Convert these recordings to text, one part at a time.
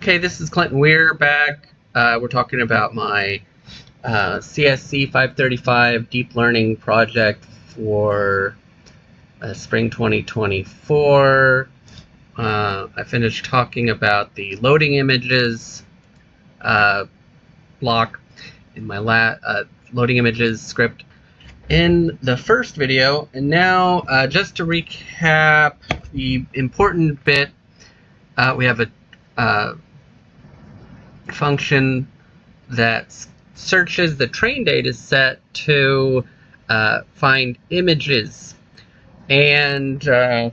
Okay, this is Clinton Weir back. We're talking about my CSC 535 deep learning project for spring 2024. I finished talking about the loading images block in my loading images script in the first video, and now just to recap the important bit, we have a function that searches the train data set to find images, and so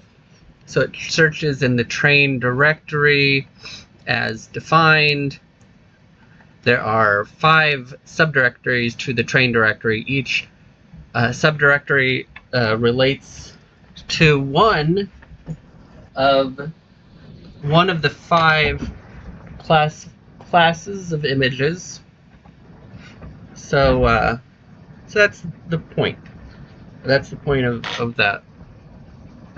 it searches in the train directory as defined. There are 5 subdirectories to the train directory. Each subdirectory relates to one of the 5 classes of images. So that's the point. That's the point of that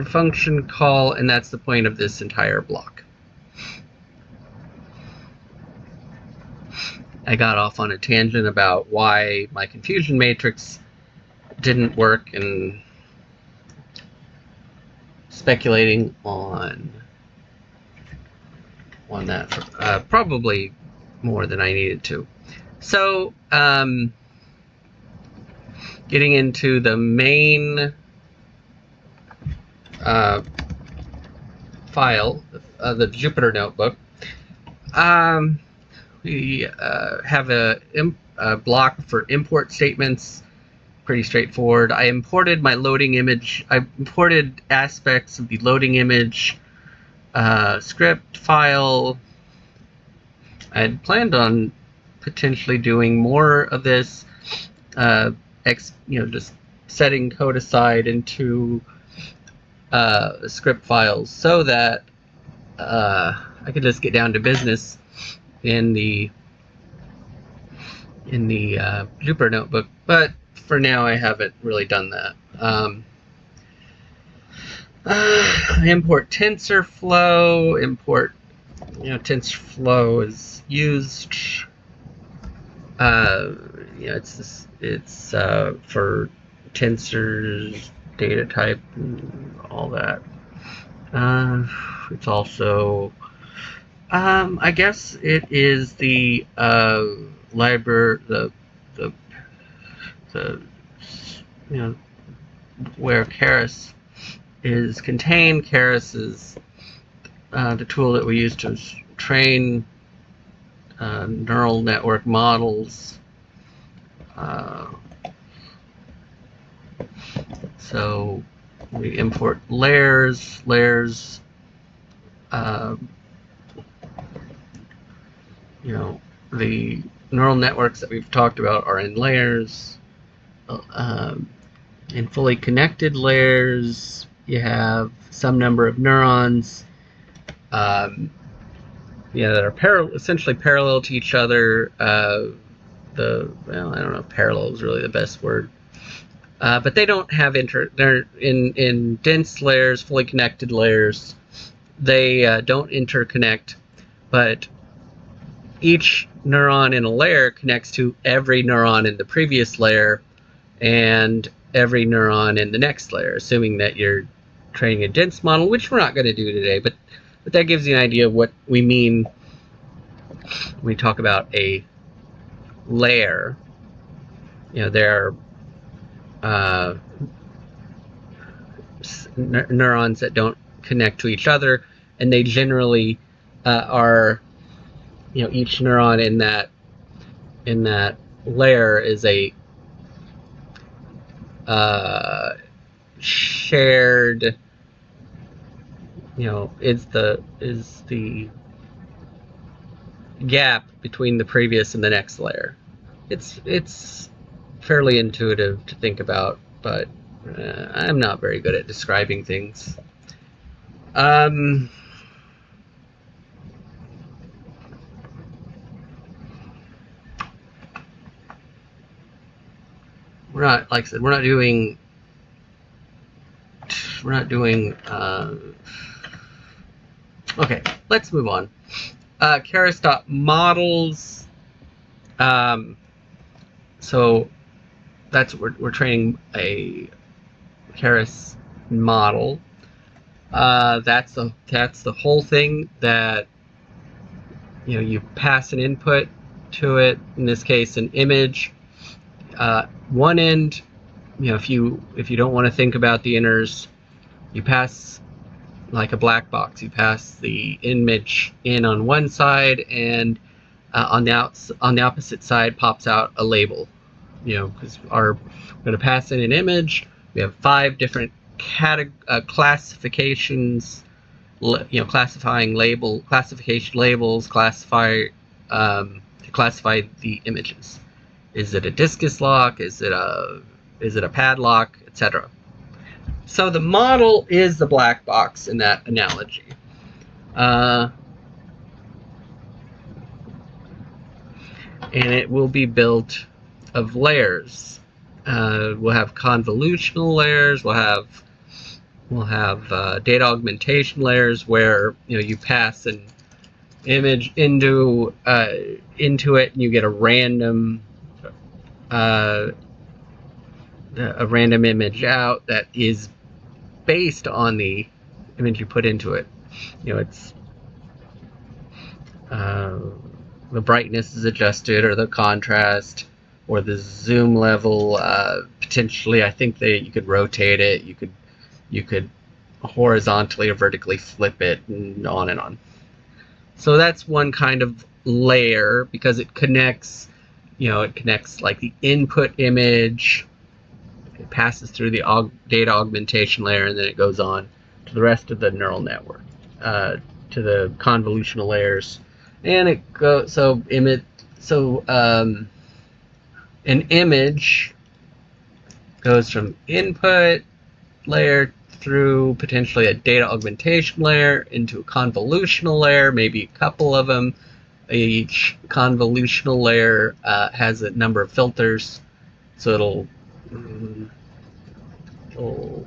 function call, and that's the point of this entire block. I got off on a tangent about why my confusion matrix didn't work, and speculating on that for, probably more than I needed to. So getting into the main file, the Jupyter notebook, we have a block for import statements. Pretty straightforward. I imported my loading image. I imported aspects of the loading image script file. I had planned on potentially doing more of this, just setting code aside into script files so that I could just get down to business in the Jupyter notebook. But for now, I haven't really done that. I import TensorFlow. TensorFlow is used. It's for tensors, data type, and all that. It's also, I guess it is the library, where Keras is contained. Keras is the tool that we use to train neural network models. So we import layers. The neural networks that we've talked about are in layers. In fully connected layers, you have some number of neurons that are essentially parallel to each other. I don't know if parallel is really the best word, but they don't have they're in dense layers, fully connected layers. They don't interconnect, but each neuron in a layer connects to every neuron in the previous layer and every neuron in the next layer, assuming that you're training a dense model, which we're not going to do today, but that gives you an idea of what we mean when we talk about a layer. There are neurons that don't connect to each other, and they generally are, each neuron in that layer is a shared, is the gap between the previous and the next layer. It's fairly intuitive to think about, but I'm not very good at describing things. We're not, like I said, we're not doing okay, let's move on. Keras.models. So that's what we're training a Keras model. That's the whole thing that you pass an input to it. In this case, an image. One end, if you don't want to think about the inners, you pass like a black box. You pass the image in on one side, and on the opposite side pops out a label. Because we're going to pass in an image. We have 5 different classifications. Classification labels to classify the images. Is it a discus lock? Is it a padlock, etc.? So the model is the black box in that analogy. And it will be built of layers. We'll have convolutional layers. We'll have data augmentation layers where you pass an image into it, and you get a random image out that is based on the image you put into it. It's the brightness is adjusted, or the contrast, or the zoom level. Potentially, I think you could rotate it. You could horizontally or vertically flip it, and on and on. So that's one kind of layer, because it connects. It connects like the input image. It passes through the data augmentation layer, and then it goes on to the rest of the neural network, to the convolutional layers, and it goes. So an image goes from input layer through potentially a data augmentation layer into a convolutional layer, maybe a couple of them. Each convolutional layer has a number of filters, so it'll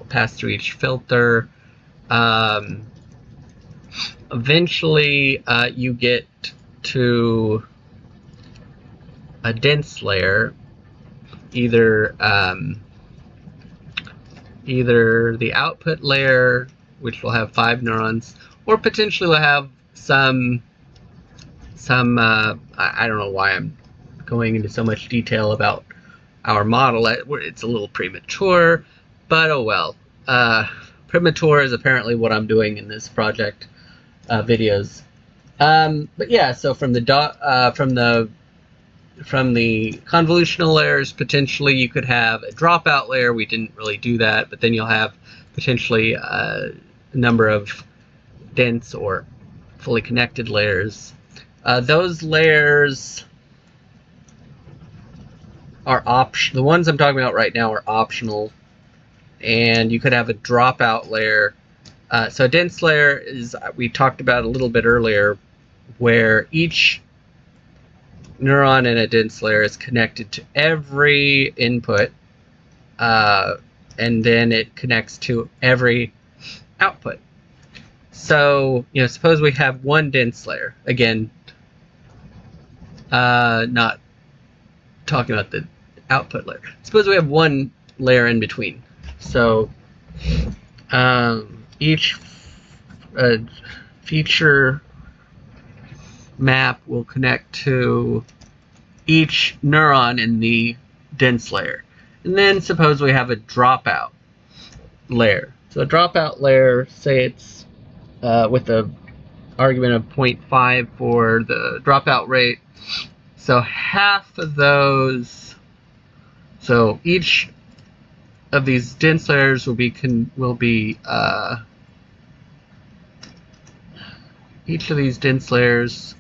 pass through each filter. Eventually, you get to a dense layer, either the output layer, which will have 5 neurons, or potentially will have some I don't know why I'm going into so much detail about our model. It's a little premature, but oh well. Premature is apparently what I'm doing in this project videos. But yeah, so from the convolutional layers, potentially you could have a dropout layer. We didn't really do that, but then you'll have potentially a number of dense or fully connected layers. Those layers are the ones I'm talking about right now are optional, and you could have a dropout layer. So a dense layer is, we talked about a little bit earlier, where each neuron in a dense layer is connected to every input, and then it connects to every output. So, suppose we have one dense layer. Again, not talking about the output layer. Suppose we have one layer in between. So, each feature map will connect to each neuron in the dense layer. And then suppose we have a dropout layer. So a dropout layer, say it's with the argument of 0.5 for the dropout rate. So half of those, so each of these dense layers will be each of these dense layers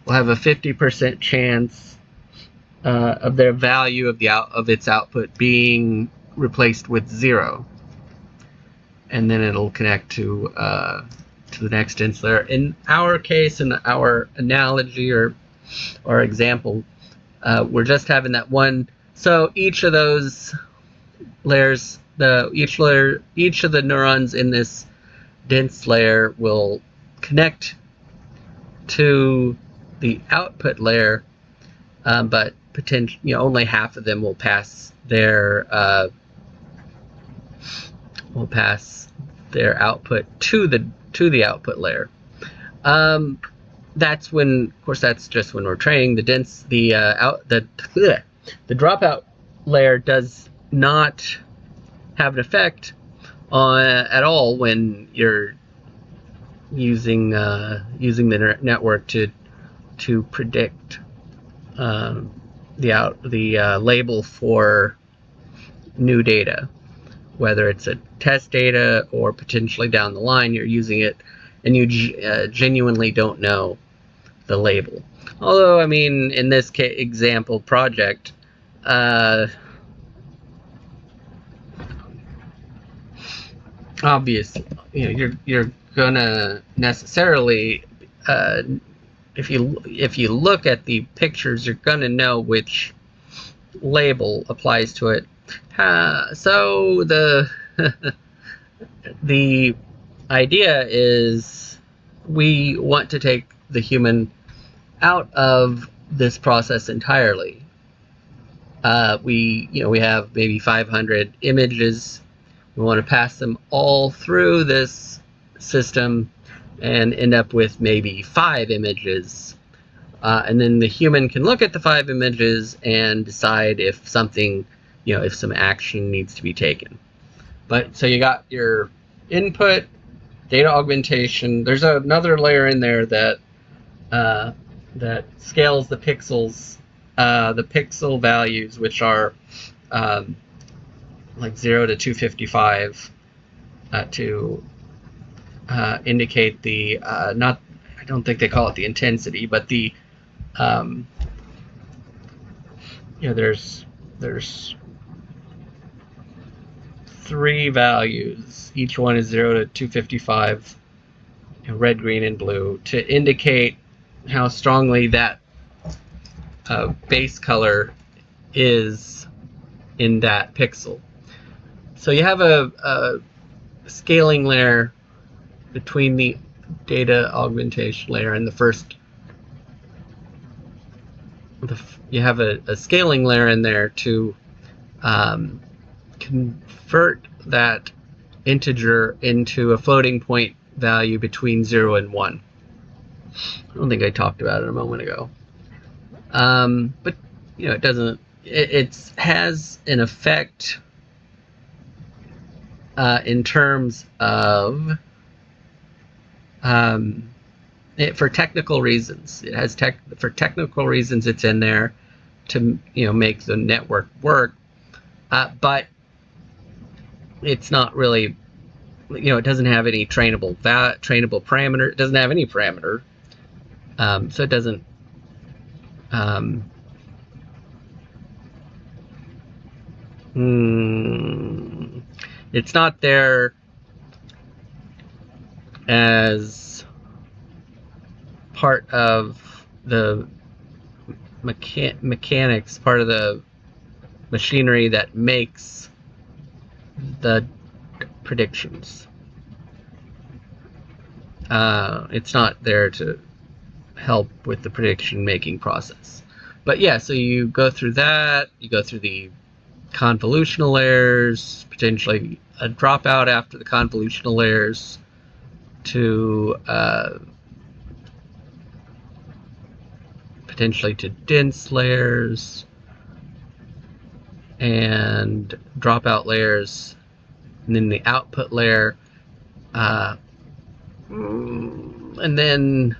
will have a 50% chance of their value of its output being replaced with 0, and then it'll connect to the next dense layer. In our case, in our analogy or example, we're just having that one. So each of those layers, each of the neurons in this dense layer will connect to the output layer, but only half of them will pass their output to the output layer. That's when, of course, that's just when we're training. The dropout layer does not have an effect on at all when you're using the network to predict the label for new data, whether it's a test data or potentially down the line you're using it and you genuinely don't know the label. Although, I mean, in this example project, obviously, you're gonna necessarily, if you look at the pictures, you're gonna know which label applies to it. So the the idea is we want to take the human out of this process entirely. We have maybe 500 images. We want to pass them all through this system and end up with maybe 5 images. And then the human can look at the 5 images and decide if something, if some action needs to be taken. But so you got your input, data augmentation. There's another layer in there that scales the pixels, the pixel values, which are like 0 to 255 to indicate the I don't think they call it the intensity, but the there's 3 values. Each one is 0 to 255, red, green, and blue, to indicate how strongly that base color is in that pixel. So you have a scaling layer between the data augmentation layer and the first. You have a scaling layer in there to convert that integer into a floating point value between 0 and 1. I don't think I talked about it a moment ago. But it doesn't. It has an effect in terms of for technical reasons. It has for technical reasons. It's in there to make the network work, but it's not really. It doesn't have any trainable parameter. It doesn't have any parameter, so it doesn't. It's not there as part of the mechanics, part of the machinery that makes the predictions. It's not there to help with the prediction making process. But yeah, so you go through that, you go through the convolutional layers, potentially a dropout after the convolutional layers to potentially to dense layers and dropout layers, and then the output layer, and then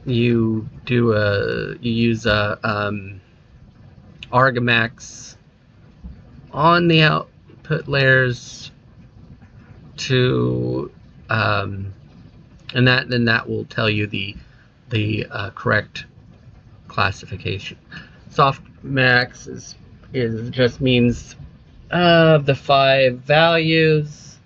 you use Argamax on the output layers to and that will tell you the correct classification. Softmax is just means the 5 values,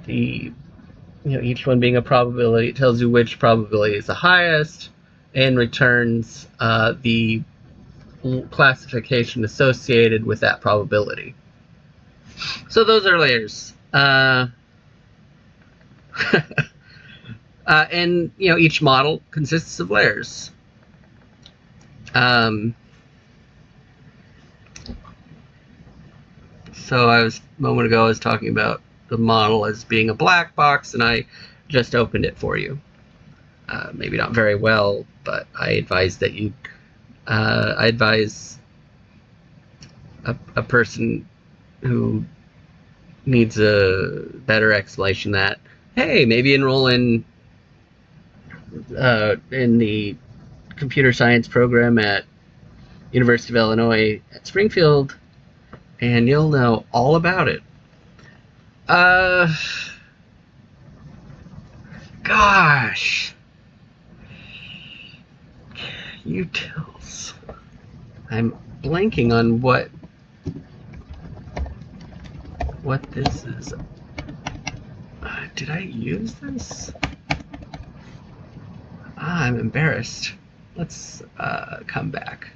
each one being a probability. It tells you which probability is the highest and returns the classification associated with that probability. So those are layers. And each model consists of layers. So a moment ago I was talking about the model as being a black box, and I just opened it for you. Maybe not very well, but I advise that you. I advise a person who needs a better explanation that, hey, maybe enroll in the computer science program at University of Illinois at Springfield, and you'll know all about it. Gosh. Utils. I'm blanking on what this is. Did I use this? I'm embarrassed. Let's come back.